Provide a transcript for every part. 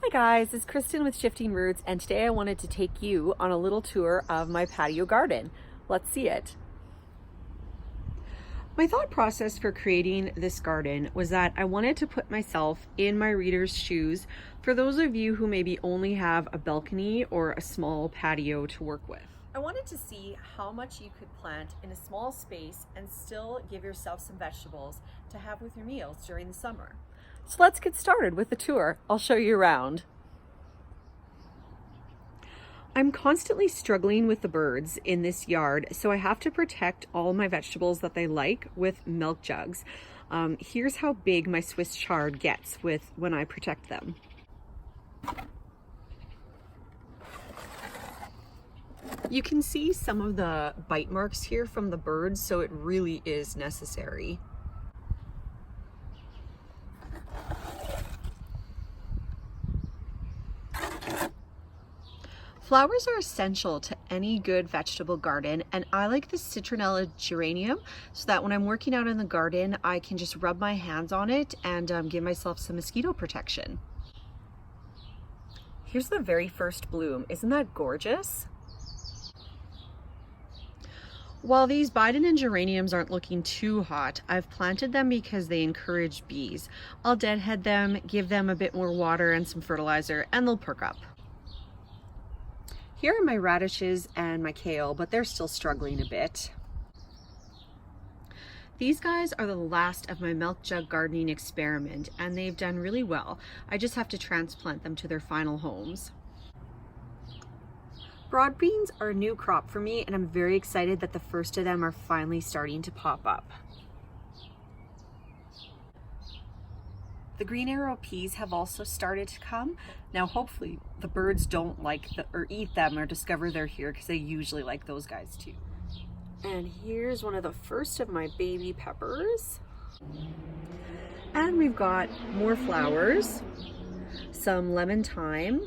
Hi guys, it's Kristen with Shifting Roots, and today I wanted to take you on a little tour of my patio garden. Let's see it. My thought process for creating this garden was that I wanted to put myself in my reader's shoes for those of you who maybe only have a balcony or a small patio to work with. I wanted to see how much you could plant in a small space and still give yourself some vegetables to have with your meals during the summer. So let's get started with the tour. I'll show you around. I'm constantly struggling with the birds in this yard, so I have to protect all my vegetables that they like with milk jugs. Here's how big my Swiss chard gets when I protect them. You can see some of the bite marks here from the birds, so it really is necessary. Flowers are essential to any good vegetable garden, and I like the citronella geranium so that when I'm working out in the garden, I can just rub my hands on it and give myself some mosquito protection. Here's the very first bloom. Isn't that gorgeous? While these Biden and geraniums aren't looking too hot, I've planted them because they encourage bees. I'll deadhead them, give them a bit more water and some fertilizer, and they'll perk up. Here are my radishes and my kale, but they're still struggling a bit. These guys are the last of my milk jug gardening experiment, and they've done really well. I just have to transplant them to their final homes. Broad beans are a new crop for me, and I'm very excited that the first of them are finally starting to pop up. The green arrow peas have also started to come. Now hopefully the birds don't eat them or discover they're here, because they usually like those guys too. And here's one of the first of my baby peppers. And we've got more flowers, some lemon thyme,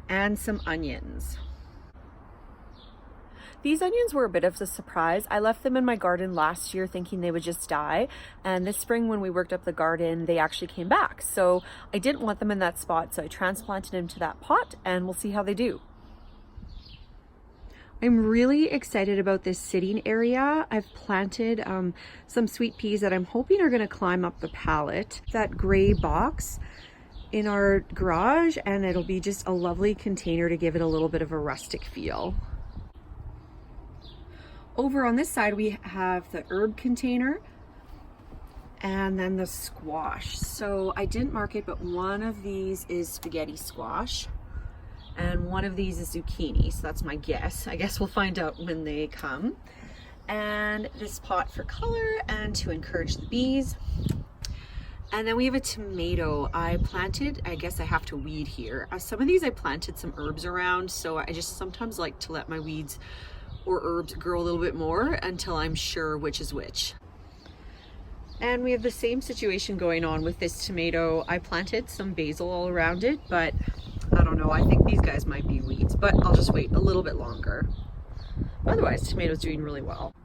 and some onions. These onions were a bit of a surprise. I left them in my garden last year thinking they would just die, and this spring when we worked up the garden, they actually came back. So I didn't want them in that spot, so I transplanted them to that pot, and we'll see how they do. I'm really excited about this sitting area. I've planted some sweet peas that I'm hoping are gonna climb up the pallet, that gray box in our garage, and it'll be just a lovely container to give it a little bit of a rustic feel. Over on this side, we have the herb container and then the squash. So I didn't mark it, but one of these is spaghetti squash and one of these is zucchini. So that's my guess. I guess we'll find out when they come. And this pot for color and to encourage the bees. And then we have a tomato I planted. I guess I have to weed here. Some of these I planted some herbs around, so I just sometimes like to let my weeds or herbs grow a little bit more until I'm sure which is which. And we have the same situation going on with this tomato. I planted some basil all around it, but I don't know, I think these guys might be weeds, but I'll just wait a little bit longer. Otherwise, tomato's doing really well.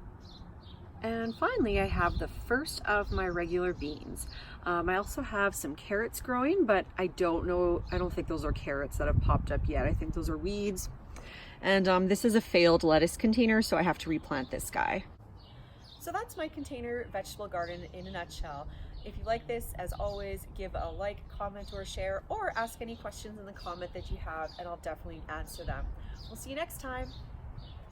And finally, I have the first of my regular beans. I also have some carrots growing, but I don't think those are carrots that have popped up yet. I think those are weeds. And this is a failed lettuce container, so I have to replant this guy. So that's my container vegetable garden in a nutshell. If you like this, as always, give a like, comment, or share, or ask any questions in the comment that you have, and I'll definitely answer them. We'll see you next time.